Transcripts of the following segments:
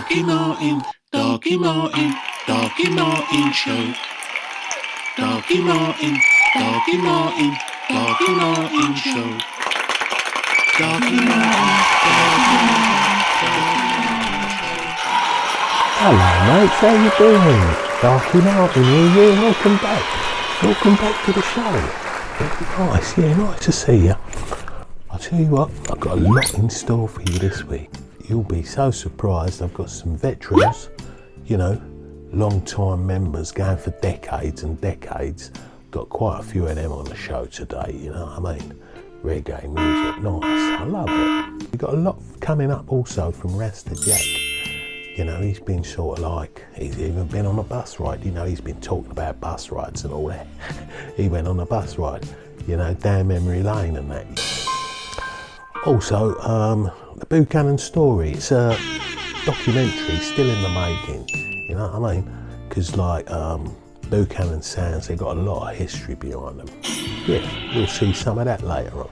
Dalkie Martin, Dalkie Martin, Dalkie Martin Show. Dalkie Martin, Dalkie Martin, Dalkie Martin Show. Dalkie Martin, Dalkie Martin, Dalkie Martin Show. Hello mates, how you doing? Dalkie Martin here, yeah, welcome back. Welcome back to the show. Nice, yeah, nice to see you. I'll tell you what, I've got a lot in store for you this week. You'll be so surprised. I've got some veterans, you know, long-time members going for decades and decades. Got quite a few of them on the show today, you know what I mean? Reggae music, nice, I love it. We've got a lot coming up also from Rasta Jack. You know, he's been sort of like, he's even been on a bus ride. You know, he's been talking about bus rides and all that. He went on a bus ride, you know, down memory lane and that. Also, the Buchanan story, it's a documentary still in the making, you know what I mean? Because like Buchanan sounds, they've got a lot of history behind them. Yeah, we'll see some of that later on.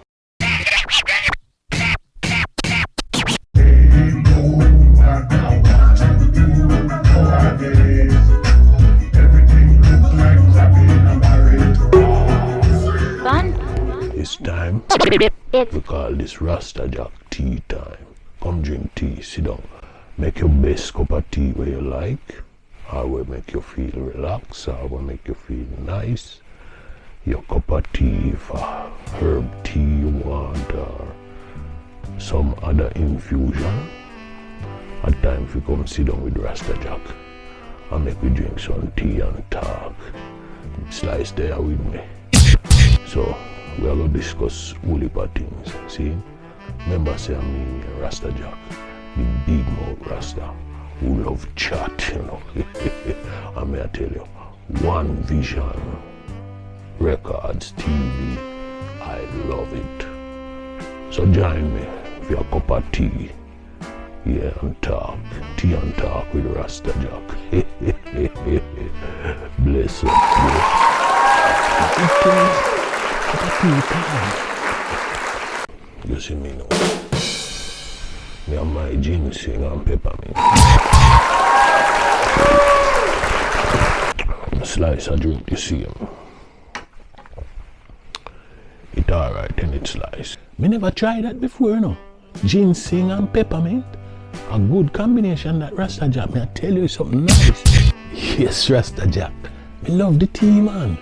It's time. We call this Rasta Jack tea time. Come drink tea, sit down. Make your best cup of tea where you like. Or will make you feel relaxed, or will make you feel nice. Your cup of tea for herb tea you want, or some other infusion. A time for come sit down with Rasta Jack and make we drink some tea and talk. Slice there with me. So we are going to discuss whole heap of things. See? Remember say I'm me, Rasta Jack, the big mouth Rasta, who love chat, you know. And may I tell you, One Vision Records TV, I love it. So join me for a cup of tea, yeah, and talk. Tea and talk with Rasta Jack. Bless you. You see me now. Me have my ginseng and peppermint. Slice a drink the same. It alright and it slice. Me never tried that before, no. Ginseng and peppermint. A good combination, that Rasta Jack. Me I tell you something nice. Yes, Rasta Jack. Me love the tea, man.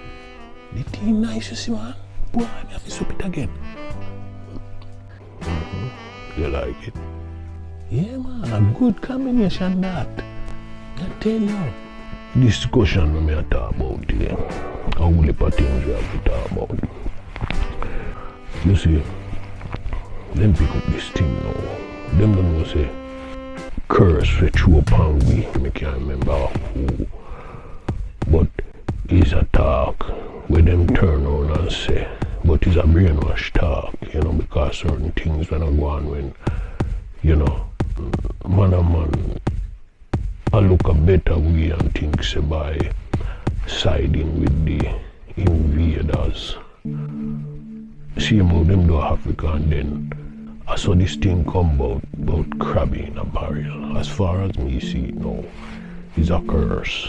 The tea nice, you see, man. Boy, I have to soup it again. You like it? Yeah, man, a good combination that. I tell you. Discussion when I talk about today. A whole heap of things we have to talk about. You see, them pick up this thing now. Them don't know say, curse for true upon we. I can't remember who. But it's a talk where them turn around and say, but it's a brainwash talk, you know, because certain things when I go on when, you know, man and man, I look a better way and things by siding with the invaders. See how them do Africa, and then I saw this thing come about crabby in a barrel. As far as me see it now, it's a curse.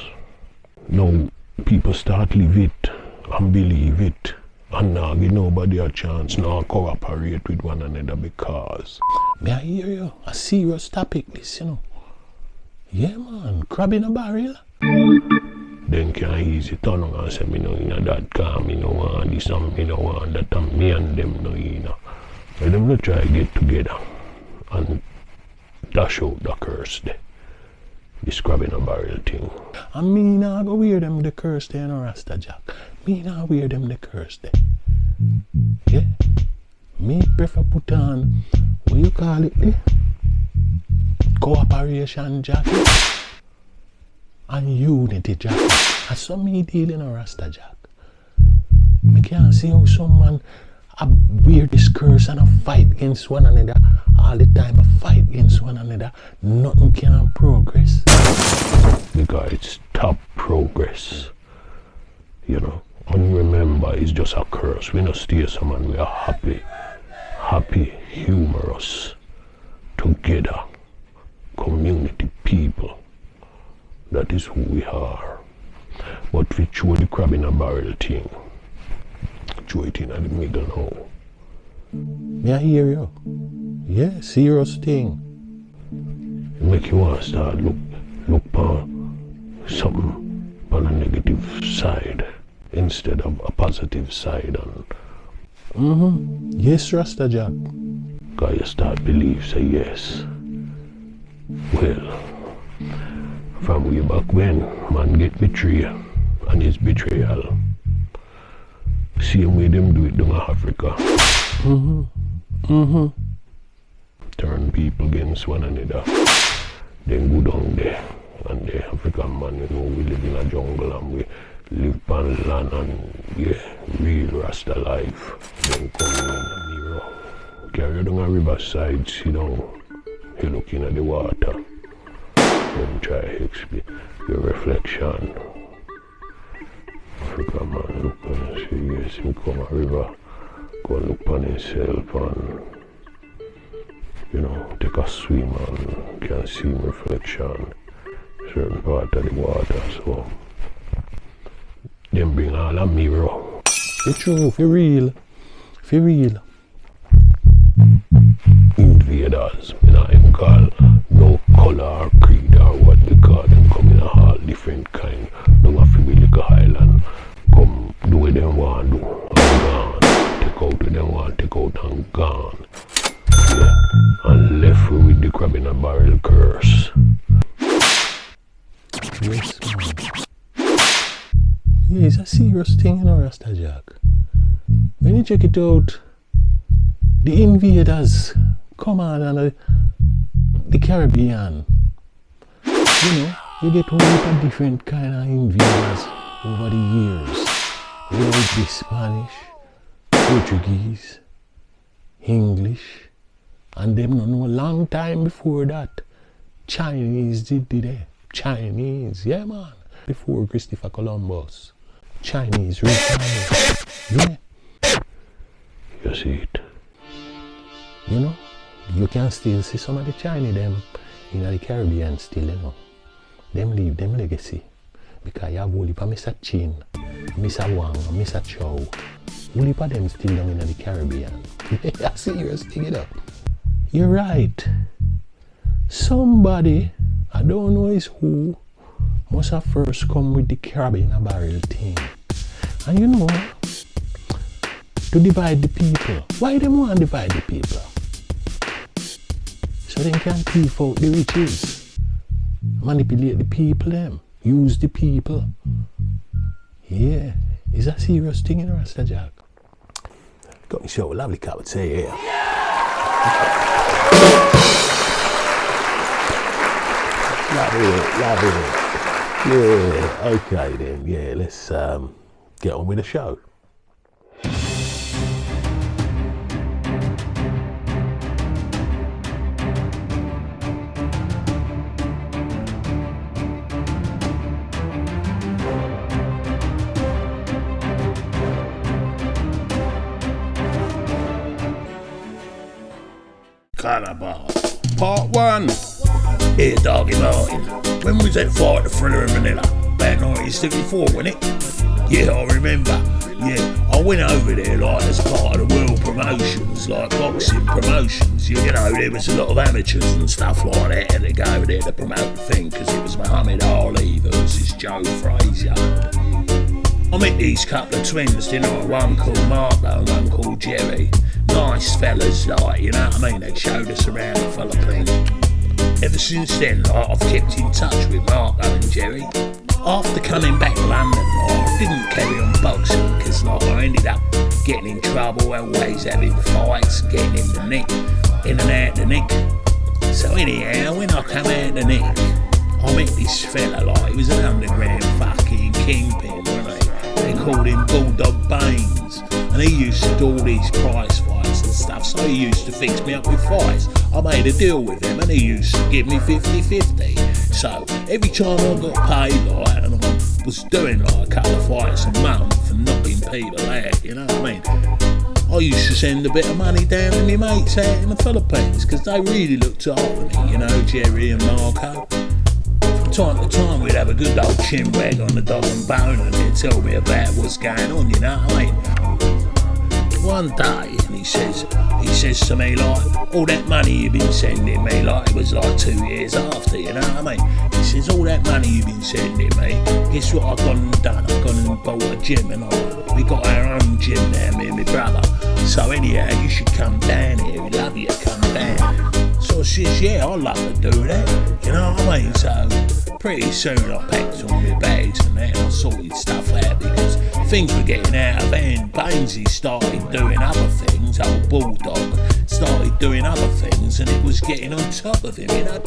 Now people start live it and believe it. And now give nobody a chance now cooperate with one another because may I hear you? A serious topic this, you know. Yeah man, crab in a barrel. Then can easy turn on and say me no in that car, me no want this and me no want that, and me and them no in. Let them not try to get together and dash out the curse there. This crab in a barrel thing. And me nah go wear them the curse there, no Rasta Jack. Me nah wear them the curse there. Yeah? Me prefer put on, what you call it there? Cooperation jacket and unity jacket. That's some me dealing a Rasta Jack. Me can't see how some man wear this curse and a fight against one another all the time. A fight against one another. Nothing can progress. Because it's top progress. You know. And remember, it's just a curse. We don't stay someone, we are happy, humorous, together, community, people. That is who we are. But we throw the crab in a barrel thing. Throw it in the middle now. May I hear you? Yeah, serious thing. It make you want to start look on something on a negative side instead of a positive side. And yes, Rasta Jack. Cause you start believe, say yes. Well, from way back when man get betrayed and his betrayal, same way them do it down in Africa. Turn people against one another. Then go down there and the African man, you know, we live in a jungle and we live on land and yeah, real Rasta life. Then come in a mirror. Carry you down a riverside, sit down, you looking at the water. Then try to explain your reflection. African man look and say, yes, him come a river, go and look on himself and, you know, take a swim and can see him reflection certain part of the water. So, them bring all a mirror. It's true, for real. Invaders, me not even call no color or creed or what they call them, come in a all different kind. Don't have to be like a island. Come do what them want do and gone. Take out what them want take out and gone. Yeah. And left with the crab in a barrel curse. Yes, man. Yeah, it's a serious thing, you know, Rasta Jack. When you check it out, the invaders come on and the Caribbean. You know, you get all of different kind of invaders over the years. Whether it be Spanish, Portuguese, English, and them no know a long time before that. Chinese did it. Chinese, yeah man. Before Christopher Columbus. Chinese, real Chinese. Yeah. You see it. You know, you can still see some of the Chinese them in the Caribbean still, you know. Them leave them legacy. Because you have all of Mr. Chin, Mr. Wang, Mr. Chow. All of them still down in the Caribbean. Yeah, serious thing, you know. You're right. Somebody, I don't know is who, must have first come with the crab in a barrel thing. And you know, to divide the people. Why them want to divide the people? So they can thief out the riches. Manipulate the people them. Use the people. Yeah, it's a serious thing in Rasta Jack. Got me show a lovely cat would say here. Love it. Yeah, okay then. Yeah, let's get on with the show. Calabar. Part 1. Here, Dalkie Martin. When was that fight, the Thriller in Manila? About 1974, wasn't it? Yeah, I remember. Yeah, I went over there like as part of the world promotions, like boxing promotions. You know, there was a lot of amateurs and stuff like that, and they go over there to promote the thing because it was Muhammad Ali versus Joe Frazier. I met these couple of twins, didn't I? One called Marco and one called Jerry. Nice fellas, like, you know what I mean? They showed us around the Philippines. Ever since then, like, I've kept in touch with Marco and Jerry. After coming back to London, I didn't carry on boxing because I ended up getting in trouble, always having fights, getting in the nick, in and out the nick. So anyhow, when I come out the nick, I met this fella, like, he was an underground fucking kingpin, wasn't he? They called him Bulldog Baines, and he used to do all these prize fights and stuff, so he used to fix me up with fights. I made a deal with him and he used to give me 50-50. So every time I got paid, like, and I was doing like a couple of fights a month and knocking people out, you know what I mean? I used to send a bit of money down to my mates out in the Philippines because they really looked after me, you know, Jerry and Marco. time to time we'd have a good old chin wag on the dog and bone, and he'd tell me about what's going on, you know what I mean? One day, and he says to me, like, all that money you've been sending me, like, it was like 2 years after, you know what I mean? He says, all that money you've been sending me, guess what I've gone and done? I've gone and bought a gym, and we got our own gym now, me and my brother. So anyhow, you should come down here, we'd love you to come down. So I says, yeah, I'd love to do that, you know what I mean? So pretty soon I packed all my bags and that, and I sorted stuff out because things were getting out of hand. Bainesy started doing other things, old Bulldog started doing other things, and it was getting on top of him, you know.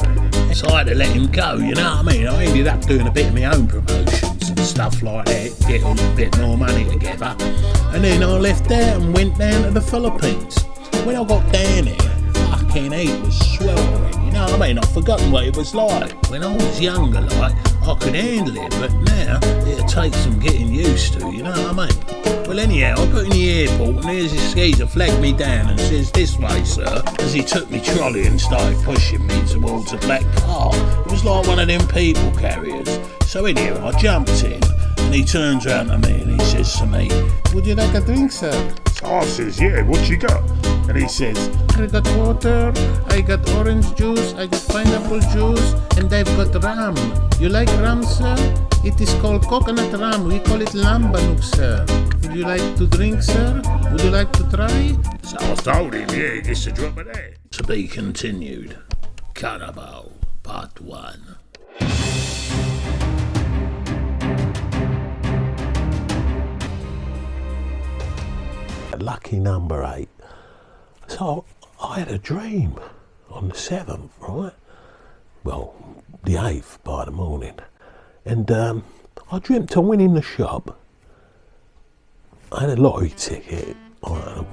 So I had to let him go, you know what I mean? I ended up doing a bit of my own promotions and stuff like that, get a little bit more money together, and then I left there and went down to the Philippines. When I got down there, fucking heat was sweltering, you know what I mean? I've forgotten what it was like. When I was younger, like, I could handle it, but now it takes some getting used to, you know what I mean? Well, anyhow, I got in the airport and there's this geezer flagged me down and says, this way, sir, as he took me trolley and started pushing me towards a black car. It was like one of them people carriers. So anyhow, I jumped in and he turns around to me and he says to me, would you like a drink, sir? So I says, yeah, what you got? And he says, I got water, I got orange juice, I got pineapple juice, and I've got rum. You like rum, sir? It is called coconut rum. We call it lambanuk, sir. Would you like to drink, sir? Would you like to try? So I told him, yeah, just a drop of that. To be continued. Carnival, Part 1. Lucky number 8. So I had a dream on the 7th, right? Well, the 8th by the morning. And I dreamt I went in the shop. I had a lottery ticket. I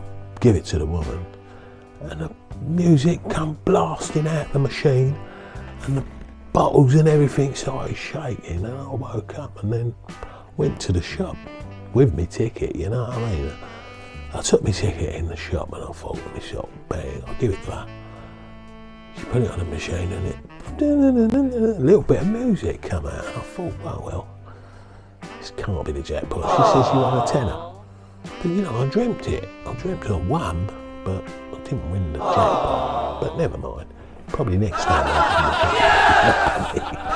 give it to the woman. And the music come blasting out the machine. And the bottles and everything started shaking. And I woke up and then went to the shop with my ticket, you know what I mean? I took my ticket in the shop and I thought to myself, bang, I'll give it to her. She put it on the machine and a little bit of music come out. And I thought, well, this can't be the jackpot. She says you won a tenner. But you know, I dreamt it. I dreamt I won, but I didn't win the jackpot. But never mind. Probably next time I'll win the jackpot.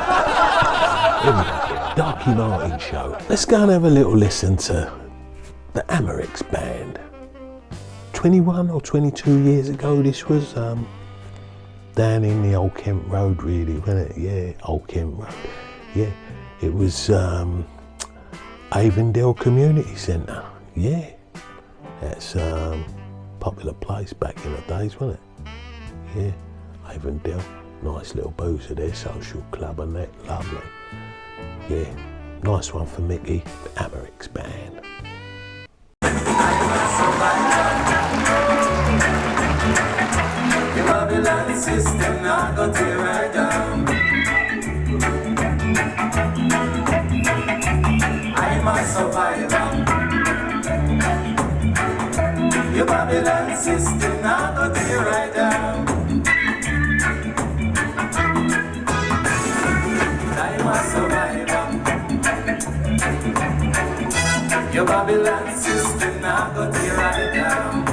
Anyway, Dalkie Martin Show. Let's go and have a little listen to the Amerix Band. 21 or 22 years ago this was, down in the Old Kent Road really, wasn't it? Yeah, Old Kent Road. Yeah, it was Avondale Community Centre. Yeah, that's a popular place back in the days, wasn't it? Yeah, Avondale, nice little boozer there, social club and that, lovely. Yeah, nice one for Mickey, the Amerix Band. Babylon system now go tear right down. I'm a survivor. Your Babylon system now go tear right down. I'm a survivor. Your Babylon system now go tear right down.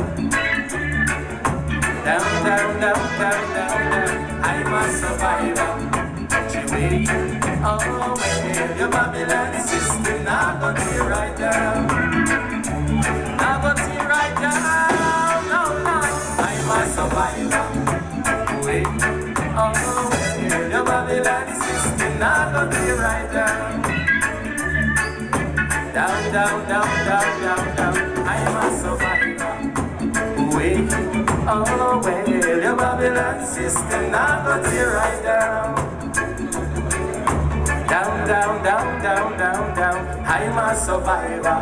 Down, down, down, down, down, down. I'm a survivor. Chewy. Oh, well, your Babylon system now go tear right down. Now go tear right down. No, no. I'm a survivor. Wait. Oh, well, your Babylon system now go tear right down. Down, down, down, down, down, down. I'm a survivor. Wait. Oh, well, your Babylon system now go tear right down. Down, down, down, down, down, down. I'm a survivor.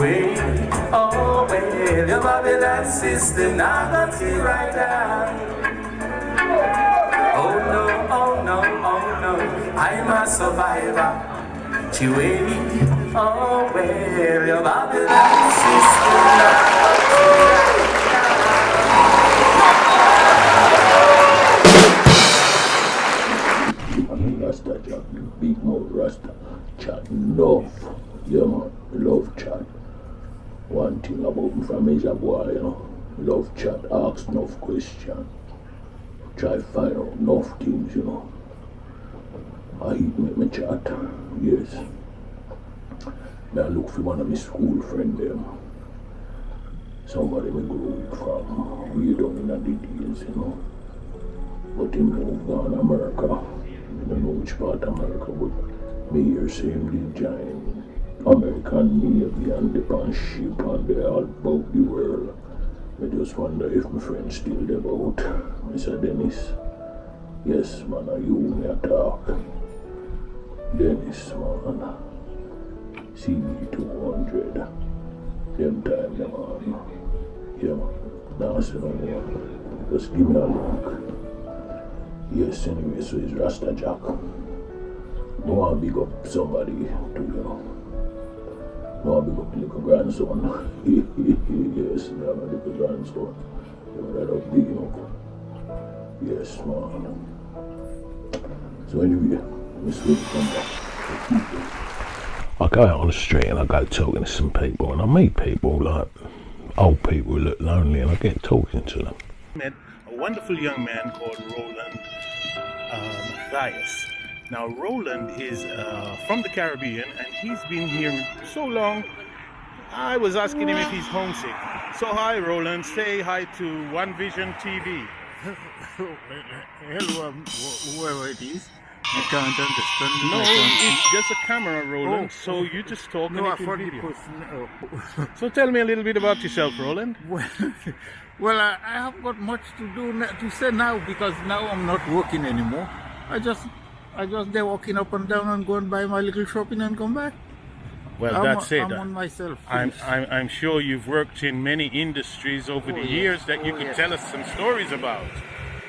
Wait. Oh, well, your Babylon system now go tear right down. Oh, no, oh, no, oh, no. I'm a survivor. Wait. Oh, well, your Babylon system now go tear right down. Rasta Jack. Enough. Yeah, man. Love chat. One thing about me from is a boy, you know. Love chat. Ask enough questions. Try find out enough things, you know. I eat me chat. Yes. Me I look for one of my school friend them. Somebody me grew with from way down in the days, you know. But him moved on to America. I don't know which part of America, but me hear say him did join American Navy and dip on ship and they all about the world. I just wonder if my friend still there about. Mr. Dennis. Yes, man, are you me a talk? Dennis, man. CB200. Them time, man. Yeah, man. Dance no more. Just give me a look. Yes, anyway, so it's Rasta Jack. I want to big up somebody too, you know. I want to big up the little grandson. Yes, I have a little grandson. Right up big, you know. Yes, man. So anyway, let's go come back. I go out on the street and I go talking to some people and I meet people like old people who look lonely and I get talking to them. Met a wonderful young man called Roland Matthias. Now Roland is from the Caribbean and he's been here so long. I was asking him if he's homesick. So hi Roland, say hi to One Vision TV. Hello, whoever it is. I can't understand. No, I can't it's see. just a camera, Roland. Oh, so you just talk No, and I it will thought video. it was. So tell me a little bit about yourself, Roland. Well, I have got much to do to say now because now I'm not working anymore. I just there walking up and down and go and buy my little shopping and come back. Well, that's it. I'm on myself. I'm sure you've worked in many industries over the years that you could tell us some stories about.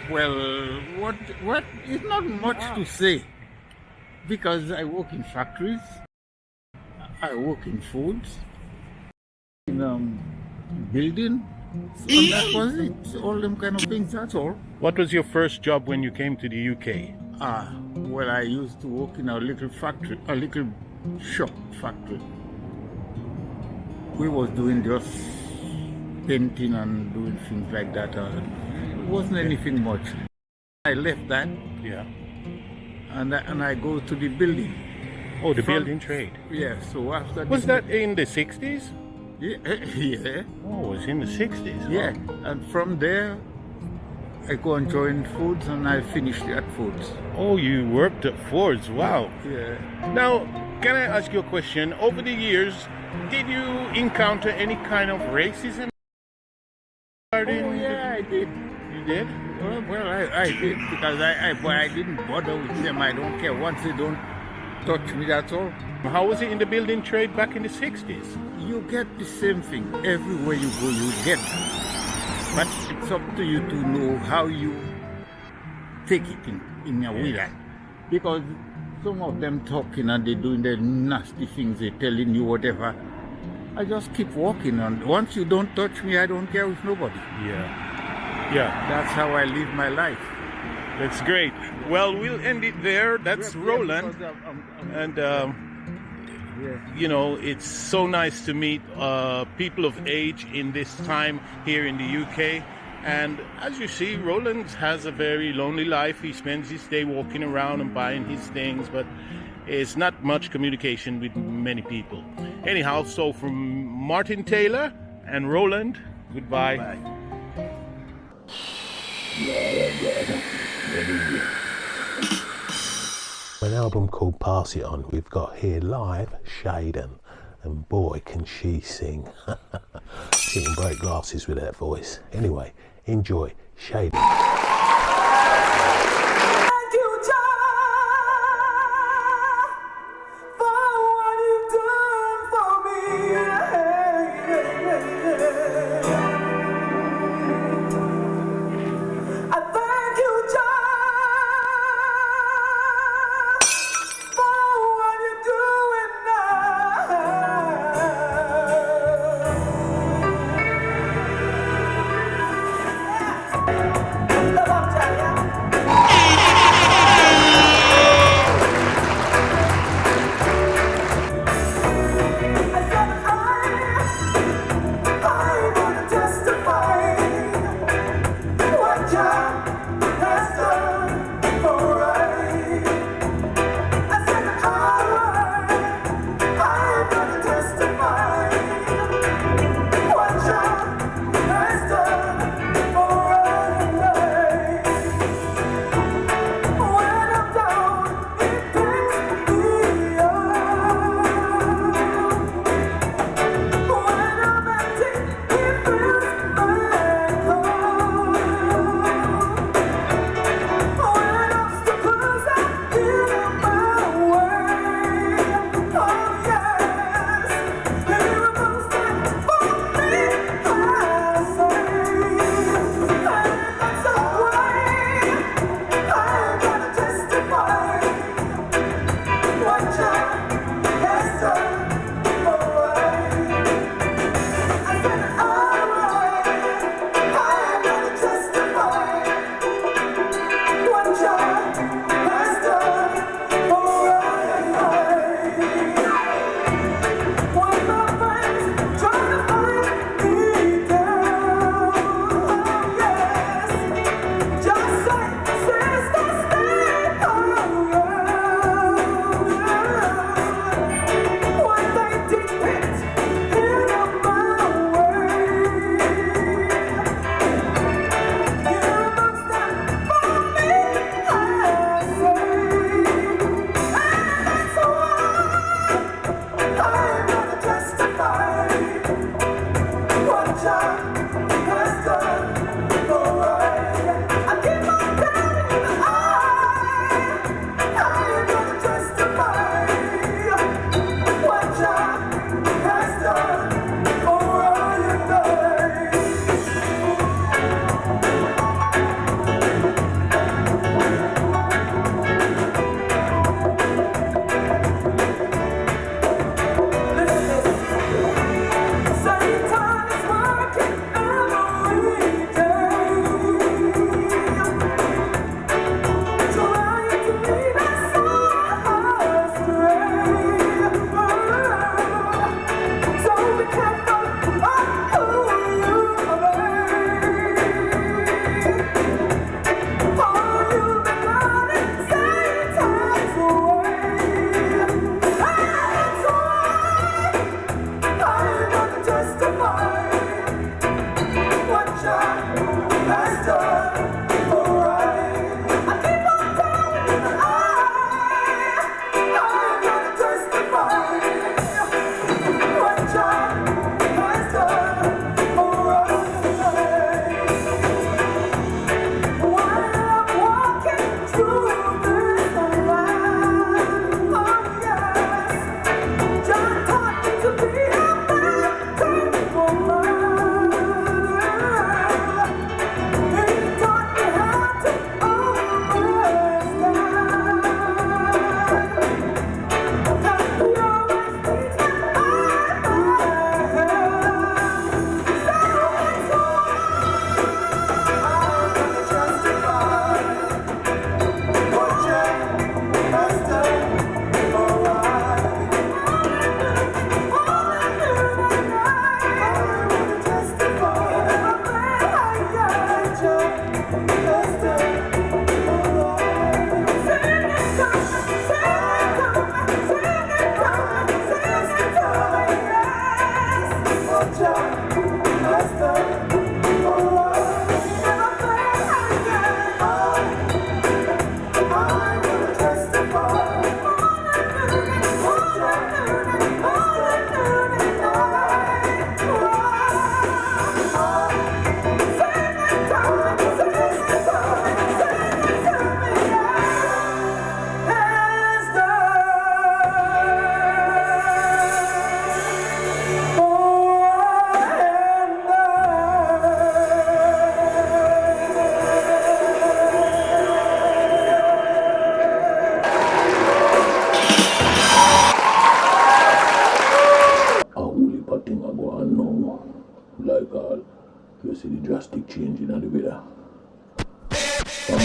Well, what? It's not much to say because I work in factories, I work in foods, in building, and that was it. All them kind of things. That's all. What was your first job when you came to the UK? Well, I used to work in a little factory, a little shop factory. We was doing just painting and doing things like that. It wasn't anything much. I left that. Yeah. And I go to the building. Oh, the building trade. Yeah. So after Was that in the 60s? Yeah. Yeah. Oh, it was in the 60s. Yeah. Wow. And from there, I go and join Foods, and I finished at Foods. Oh, you worked at Ford's. Wow. Yeah. Now, can I ask you a question? Over the years, did you encounter any kind of racism? Oh, yeah, I did. You did? Well, I did because I didn't bother with them. I don't care. Once they don't touch me, that's all. How was it in the building trade back in the 60s? You get the same thing everywhere you go. You get that. But it's up to you to know how you take it in a way that because some of them talking and they doing their nasty things. They telling you whatever. I just keep walking on. Once you don't touch me, I don't care with nobody. Yeah. Yeah. That's how I live my life. That's great. Well, we'll end it there. That's Roland. And, you know, it's so nice to meet people of age in this time here in the UK. And as you see, Roland has a very lonely life. He spends his day walking around and buying his things, but it's not much communication with many people. Anyhow, so from Martin Taylor and Roland, goodbye. Bye. An album called Pass It On, we've got here live Shaden, and boy can she sing. She can break glasses with that voice. Anyway, enjoy Shaden.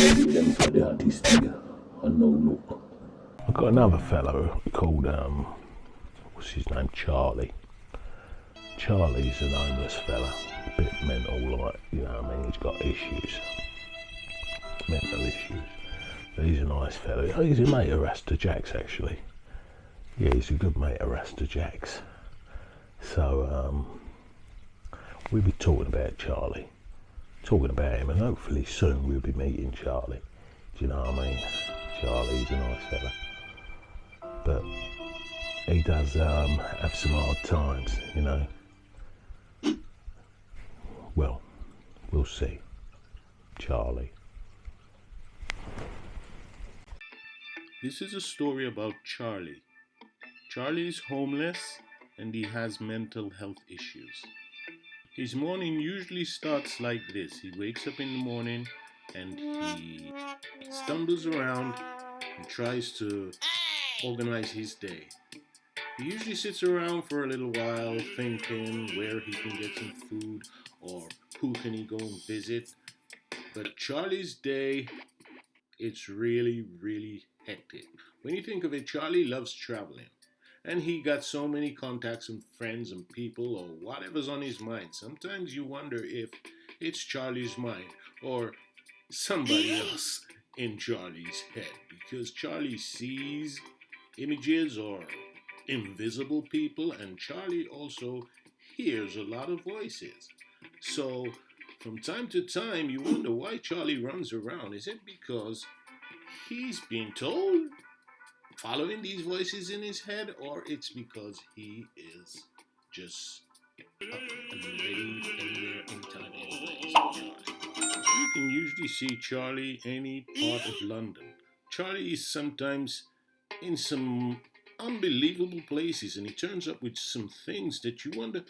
Leave them for the artistic and no look. I got another fellow called what's his name? Charlie. Charlie's an homeless fella, a bit mental, like, you know what I mean, he's got issues, mental issues. But he's a nice fellow. He's a mate of Rasta Jack's, actually. Yeah, he's a good mate of Rasta Jack's. So we'll be talking about Charlie, talking about him, and hopefully soon we'll be meeting Charlie. Do you know what I mean? Charlie's a nice fella, but he does have some hard times, you know. Well, we'll see. Charlie. This is a story about Charlie. Charlie is homeless and he has mental health issues. His morning usually starts like this. He wakes up in the morning and he stumbles around and tries to organize his day. He usually sits around for a little while thinking where he can get some food or who can he go and visit. But Charlie's day, it's really, really hectic. When you think of it, Charlie loves traveling. And he got so many contacts and friends and people or whatever's on his mind. Sometimes you wonder if it's Charlie's mind or somebody else in Charlie's head. Because Charlie sees images or invisible people, and Charlie also hears a lot of voices. So from time to time you wonder why Charlie runs around. Is it because he's being told, following these voices in his head, or it's because he is just up and ready anywhere, anytime, any place? You can usually see Charlie any part of London. Charlie is sometimes in some unbelievable places, and he turns up with some things that you wonder,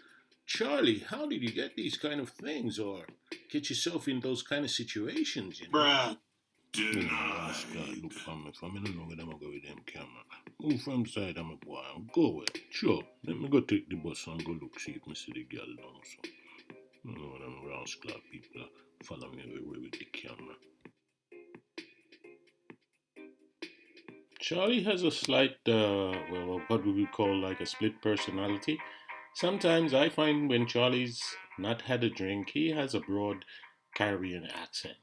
Charlie, how did you get these kind of things or get yourself in those kind of situations, you know? Bruh. Look from me, from me, no longer them go with them camera. Move from side, I'm a boy, I'll go away. Sure, let me go take the bus and go look, see if I see the girl down, so. You know, them rascal people follow me everywhere with the camera. Charlie has a slight, what we would call like a split personality. Sometimes I find when Charlie's not had a drink, he has a broad Caribbean accent.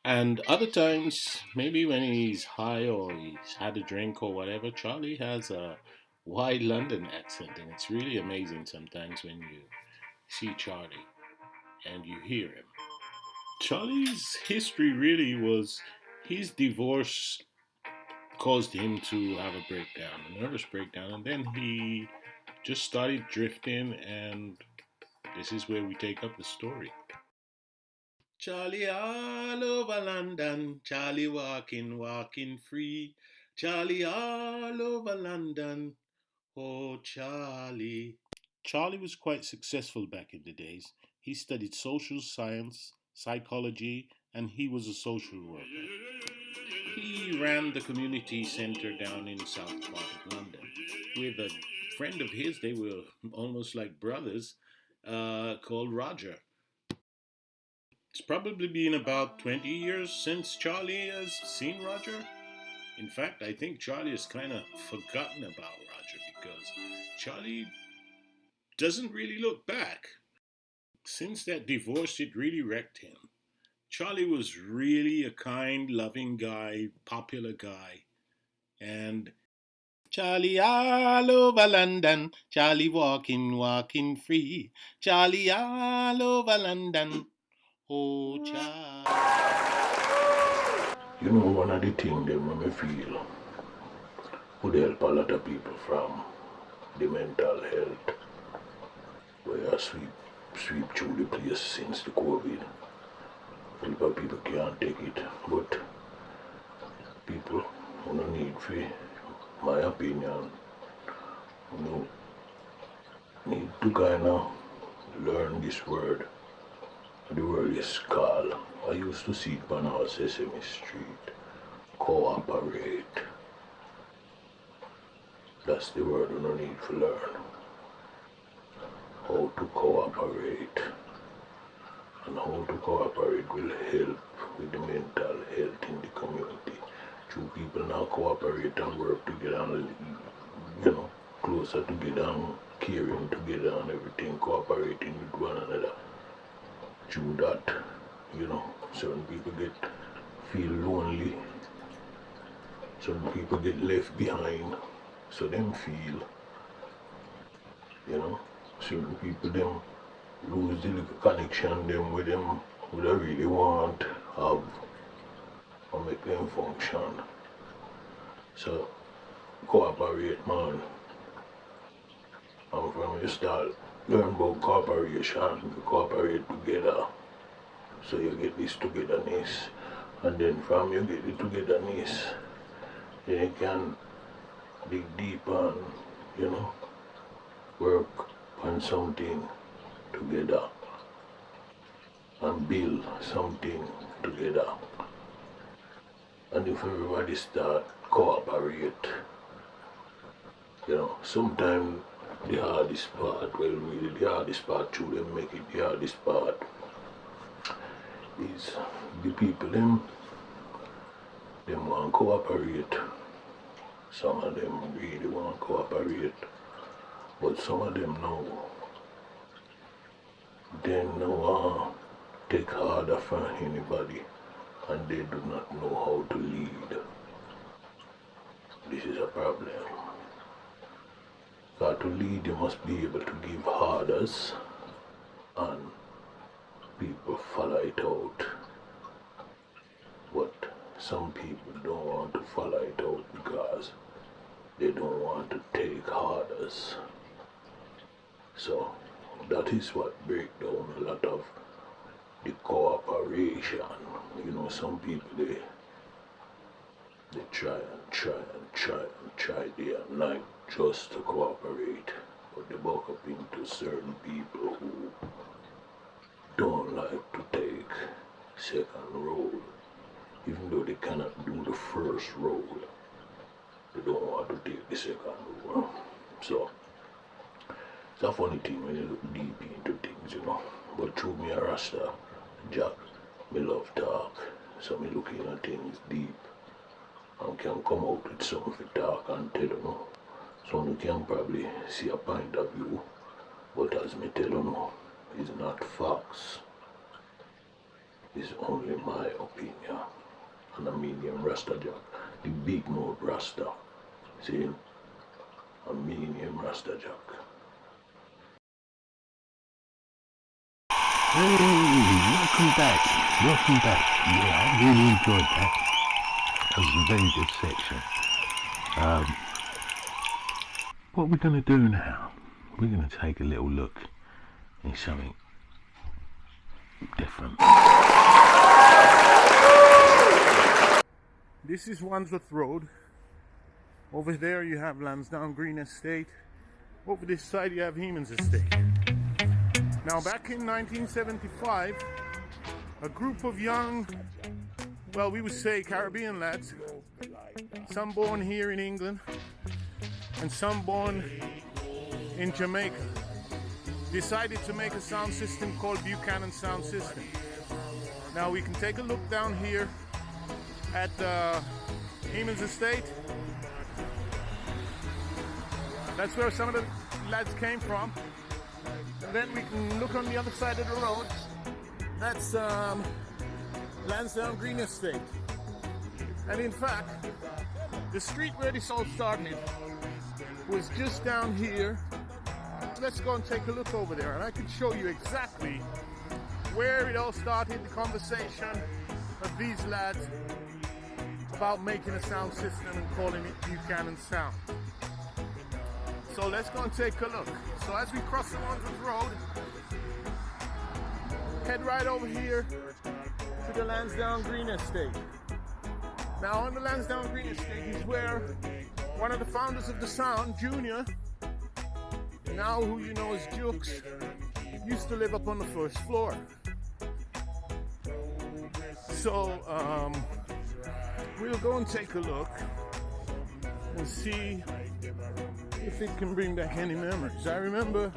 And other times, maybe when he's high or he's had a drink or whatever, Charlie has a wide London accent. And it's really amazing sometimes when you see Charlie and you hear him. Charlie's history really was his divorce caused him to have a breakdown, a nervous breakdown, and then he just started drifting, and this is where we take up the story. Charlie all over London, Charlie walking free. Charlie all over London, oh Charlie. Charlie was quite successful back in the days. He studied social science, psychology, and he was a social worker. He ran the community centre down in south part of London with a friend of his. They were almost like brothers, called Roger. It's probably been about 20 years since Charlie has seen Roger. In fact, I think Charlie has kind of forgotten about Roger because Charlie doesn't really look back. Since that divorce, it really wrecked him. Charlie was really a kind, loving guy, popular guy. And Charlie all over London, Charlie walking free. Charlie all over London, oh Charlie. You know, one of the things that make me feel would help a lot of people from the mental health, where I sweep through the place since the COVID. A lot of people can't take it, but people who don't need for my opinion, you need to kind of learn this word. The word is called, I used to see it on our Sesame Street, cooperate. That's the word we don't need to learn. How to cooperate. And how to cooperate will help with the mental health in the community. Two people now cooperate and work together and, closer together and caring together and everything, cooperating with one another. Through that, certain people feel lonely, certain people get left behind, so them feel, certain people them lose the little connection them with them would I really want have or make them function. So cooperate, man. And from you start learn about cooperation, you cooperate together. So you get this togetherness, and then from you get the togetherness, then you can dig deep and, work on something together and build something together. And if everybody start cooperate, sometimes the hardest part, well really the hardest part to them make it the hardest part is the people them want to cooperate. Some of them really want to cooperate, but some of them know. They no take harder for anybody, and they do not know how to lead. This is a problem. For to lead, you must be able to give orders, and people follow it out. But some people don't want to follow it out because they don't want to take orders. So that is what breaks down a lot of the cooperation. Some people they try day and night just to cooperate, but they buck up into certain people who don't like to take second role, even though they cannot do the first role. They don't want to take the second role. So it's a funny thing when you look deep into things, But through me a Rasta Jack, me love talk, so me looking at things deep and can come out with something to talk and tell you. So you can probably see a point of view, but as me tell you, it's not facts. It's only my opinion. And I mean him Rasta Jack, the big mouth Rasta. See, I mean him Rasta Jack. Hey, welcome back. Yeah, I really enjoyed that. That was a very good section. What we're going to do now, we're going to take a little look at something different. This is Wandsworth Road. Over there you have Lansdowne Green Estate. Over this side you have Heman's Estate. Now back in 1975, a group of young, well we would say Caribbean lads, some born here in England and some born in Jamaica, decided to make a sound system called Buchanan Sound System. Now we can take a look down here at Heman's Estate. That's where some of the lads came from. And then we can look on the other side of the road. That's Lansdowne Green Estate. And in fact, the street where this all started was just down here. Let's go and take a look over there, and I can show you exactly where it all started, the conversation of these lads about making a sound system and calling it Buchanan Sound. So let's go and take a look. So as we cross the Wandsworth Road, head right over here to the Lansdowne Green Estate. Now on the Lansdowne Green Estate is where one of the founders of the sound, Junior, now who you know as Jukes, used to live up on the first floor. So we'll go and take a look and see if it can bring back any memories. I remember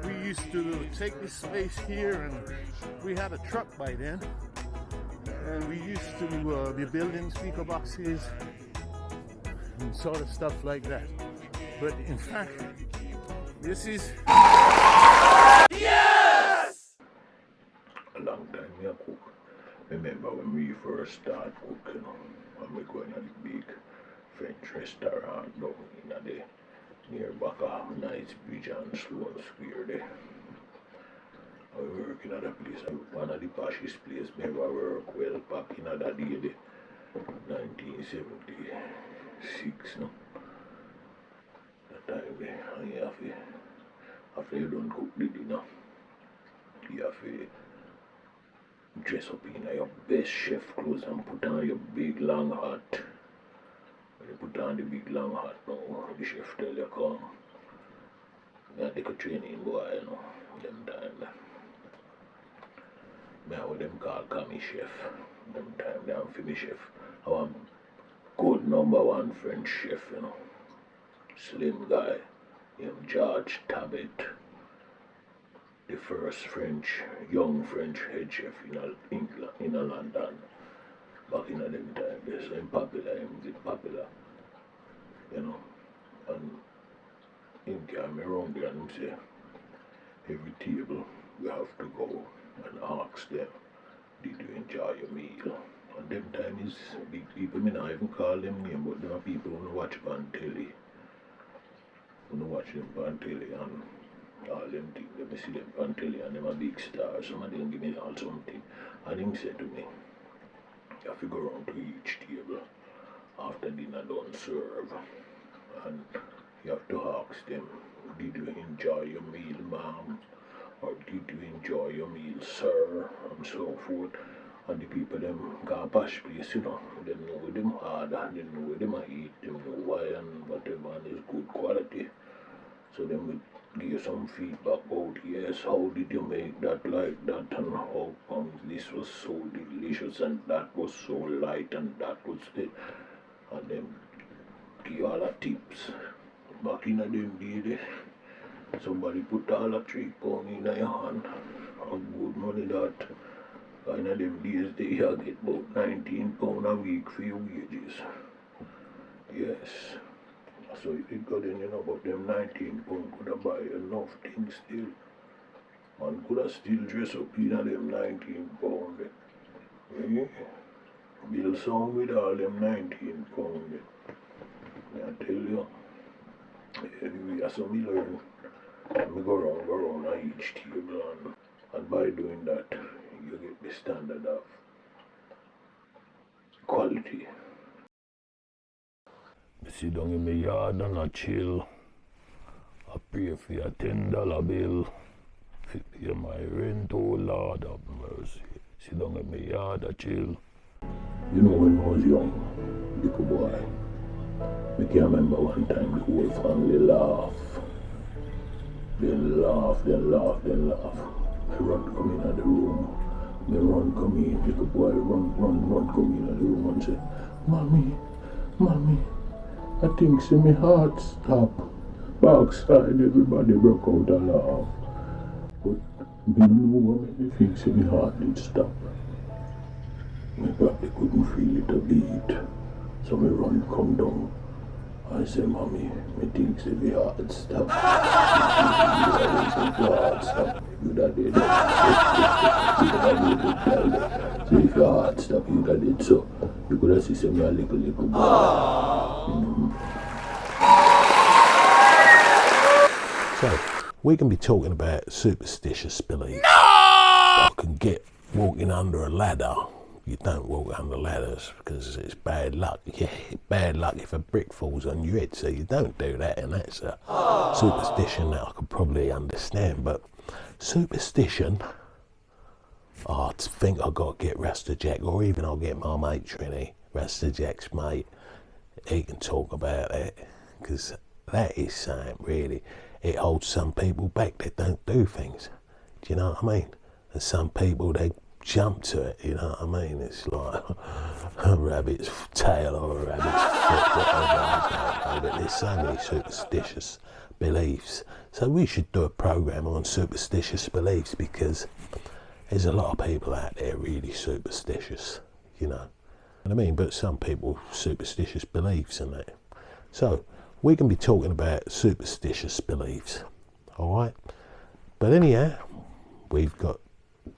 we used to take this space here, and we had a truck by then, And we used to be building speaker boxes and sort of stuff like that. But in fact, this is A long time me a cook. Remember when we first start cooking, when we go in a big French restaurant down in the near back of Nice Bridge and Sloan Square there. I was working at a place, one of the pashest places me ever work well back in that day, the 1976 no. That time there, and you have to, after you don't cook the dinner, you have to dress up in your best chef clothes and put on your big long hat. When you put on the big long hat now, the chef tell you come. You gotta take a training boy, you know, them time. Me what them call commie chef. Them time they have me chef. I want good #1 French chef, you know. Slim guy, him George Tabet. The first young French head chef in England, in London, back in them time. They so popular, you know. And him came around there and him say, every table we have to go and ask them, did you enjoy your meal? And them time is big people, me not even call them name, but there are people who watch on telly. Who watch them on telly and all them things, let me see them on telly and them a big star. Some of them give me all something. And him said to me, you have to go around to each table after dinner done serve. And you have to ask them, did you enjoy your meal, ma'am? Or did you enjoy your meal, sir? And so forth. And the people them got posh place, you know, they know them hard and they know them eat, them know why and whatever, and it's good quality. So then we give some feedback about, yes, how did you make that like that, and how come this was so delicious and that was so light and that was it. And then give all the tips. Back in them day, somebody put all the £3 in your hand, and good money that. In them days, they get about £19 a week for your wages. Yes. So it got in, you know, but them £19 could have buy enough things still. Man could have still dress up in them £19. Eh? Build some with all them £19. I tell you. Anyway, that's what me learn. Me go round on each table and by doing that, you get the standard of quality. I sit down in my yard and I chill. I pray for your $10 bill. Pay my rent, oh Lord have mercy. Sit down in my yard and chill. You know when I was young, little boy, I can remember one time the whole family laugh. Then laugh. I run come in the room. They run come in, little boy run come in the room and say, Mommy, I think see my heart stop. Backside everybody broke out and laugh. But me don't know what made me think see my heart did stop. Me probably couldn't feel it a beat. So me run come down. I say, Mommy, me think see my heart stop. You that did. So if your heart stop, you that did so. You could have seen me a little boy. So, we can be talking about superstitious beliefs. I can get walking under a ladder. You don't walk under ladders because it's bad luck. Yeah, bad luck if a brick falls on your head, so you don't do that, and that's a superstition that I could probably understand. But superstition, I think I've got to get Rasta Jack, or even I'll get my mate Trini, Rasta Jack's mate. He can talk about that, because that is something really. It holds some people back that don't do things. Do you know what I mean? And some people, they jump to it, you know what I mean? It's like a rabbit's tail or a rabbit's foot, whatever, I don't know, but there's so many superstitious beliefs. So we should do a program on superstitious beliefs, because there's a lot of people out there really superstitious, you know what I mean? But some people, superstitious beliefs and that. So, we can be talking about superstitious beliefs, alright? But anyhow, we've got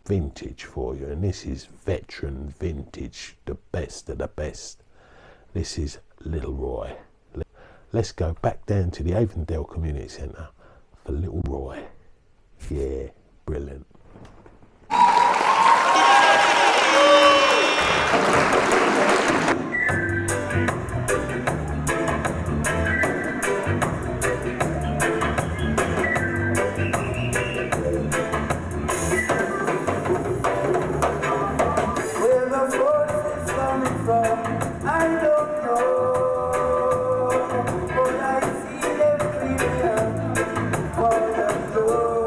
vintage for you, and this is veteran vintage, the best of the best. This is Little Roy. Let's go back down to the Avondale Community Centre for Little Roy. Yeah, brilliant. Where the force is coming from, I don't know. But I see them creeping for the flow.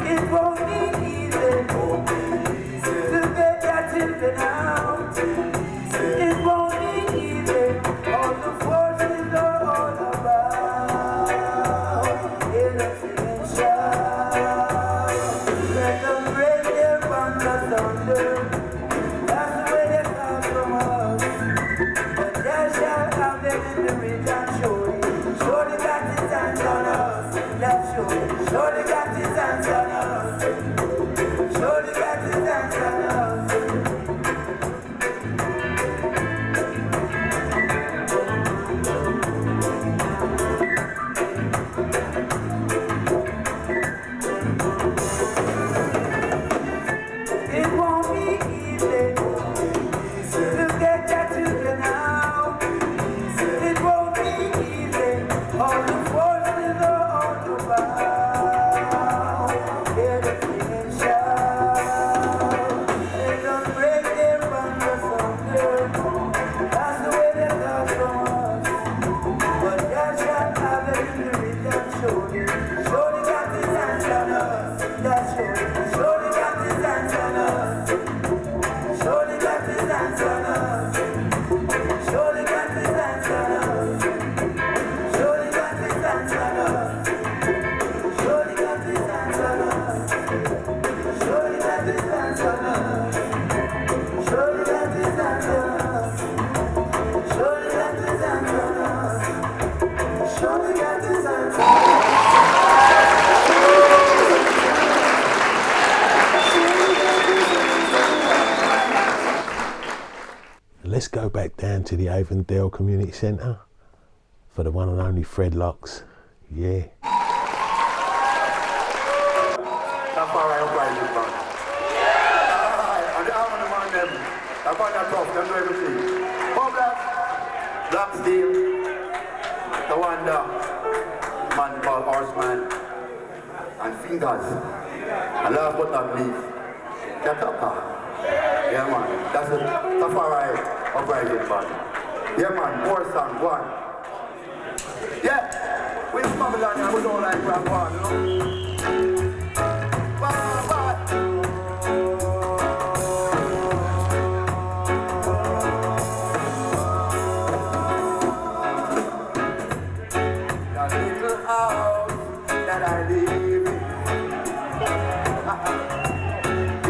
It won't be easy to get your children out. It won't be easy. All the forces are all about innocent child. Let them break their bonds asunder. That's the way they come from us. But they shall have them in the region, surely. Surely got his hands on us. That's surely. Surely got his hands on us. Surely got his hands on us. It won't be easy to get your children out. It won't be easy. All the forces are on the bow. Hear the singing shout. They don't break their bonds asunder. That's the way they come from us. But God shall have them in the region, surely. Surely got his hands on us. That's surely. Surely got his hands on us. Surely got his hands on us. Surely got his hands on us. Surely got his hands on us. Surely got his hands on us. Surely got his hands on us. Surely got his hands on us. Surely got his hands on us. Surely got his hands on us. Let's go back down to the Avondale Community Centre for the one and only Fred Locks. Yeah. That's all right, I'm right, man. And the arm of the man, them. I find that tough, them do everything. Oh, Black Steel, the Wonder, man called Horseman, and Fingers. And last but not least, the Tucker. Yeah, man, that's it. That's all right, uprising, man. Yeah, man, more song, one. Yeah, we Babylon and we don't like rap one, you know? Bye, bye. That little house that I live in,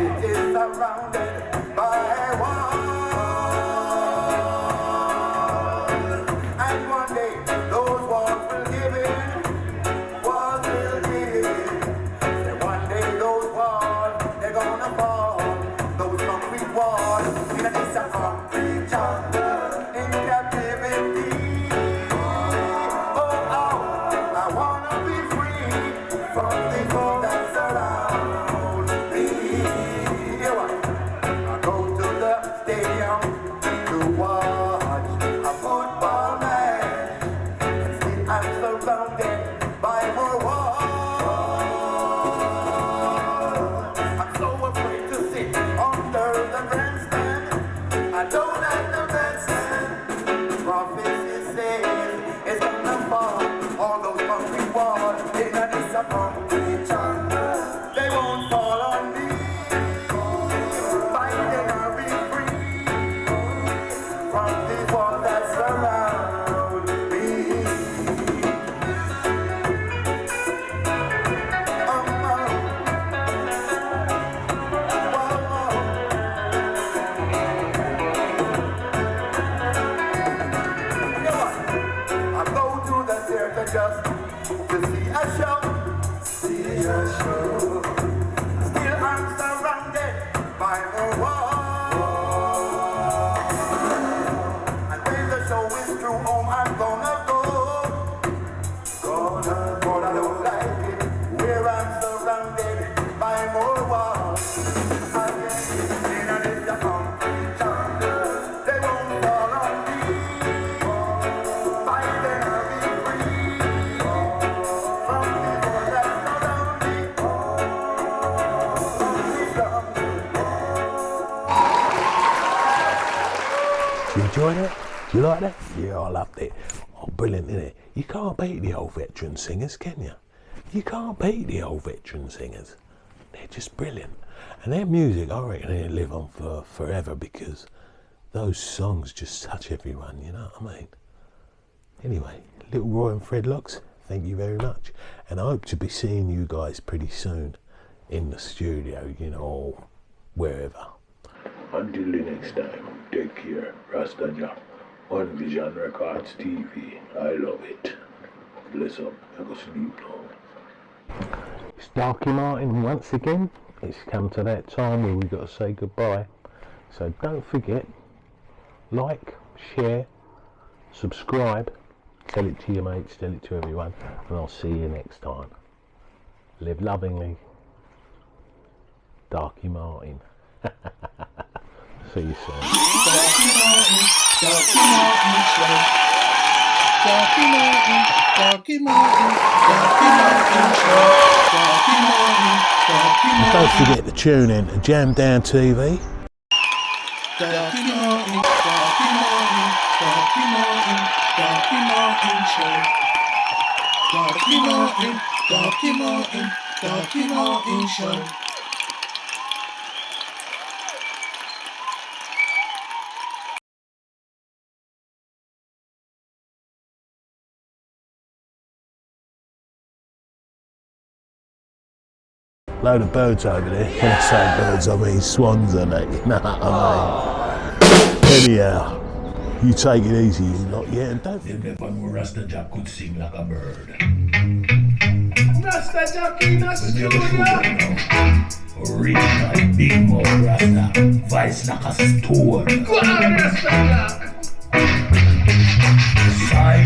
it is surrounded by walls. And one day those walls will give in. Walls will give in. Say one day those walls, they're gonna fall. Those concrete walls, in a piece of concrete jungle, in captivity. Oh, I wanna be free from the world that surrounds me. Here I go to the stadium to watch a football match, and still I'm surrounded by more walls. I'm so afraid to sit under the grandstand. I don't like the grandstand. Prophecy says it's gonna fall. All those concrete walls in a disappointation, they won't fall on me. Fighting I'll be free from these walls that surround me. You enjoyed it? Do you like that? Yeah, I loved it. Oh, brilliant, isn't it? You can't beat the old veteran singers, can you? You can't beat the old veteran singers. They're just brilliant. And their music, I reckon they'll live on for forever because those songs just touch everyone, you know what I mean? Anyway, Little Roy and Fred Locks, thank you very much. And I hope to be seeing you guys pretty soon in the studio, you know, or wherever. Until the next time, take care. Rasta Jack on Vision Records TV. I love it. Bless up. I go sleep now. It's Dalkie Martin once again. It's come to that time where we've got to say goodbye. So don't forget, like, share, subscribe, tell it to your mates, tell it to everyone, and I'll see you next time. Live lovingly. Dalkie Martin. See you soon. Dalkie Martin Show. Dalkie Martin Show. Dalkie Martin. Don't forget to tune in to Jam Down TV. Dalkie Martin Show. Dalkie Martin Show. Load of birds over there. When I say birds, I mean swans and that. You know what I mean? Anyhow, you take it easy, you lot, yeah, and don't forget when Rasta Jack could sing like a bird. Rasta Jack in the studio. Real like big mouth Rasta. Vice like a stone. Go on, Rasta Jack. Side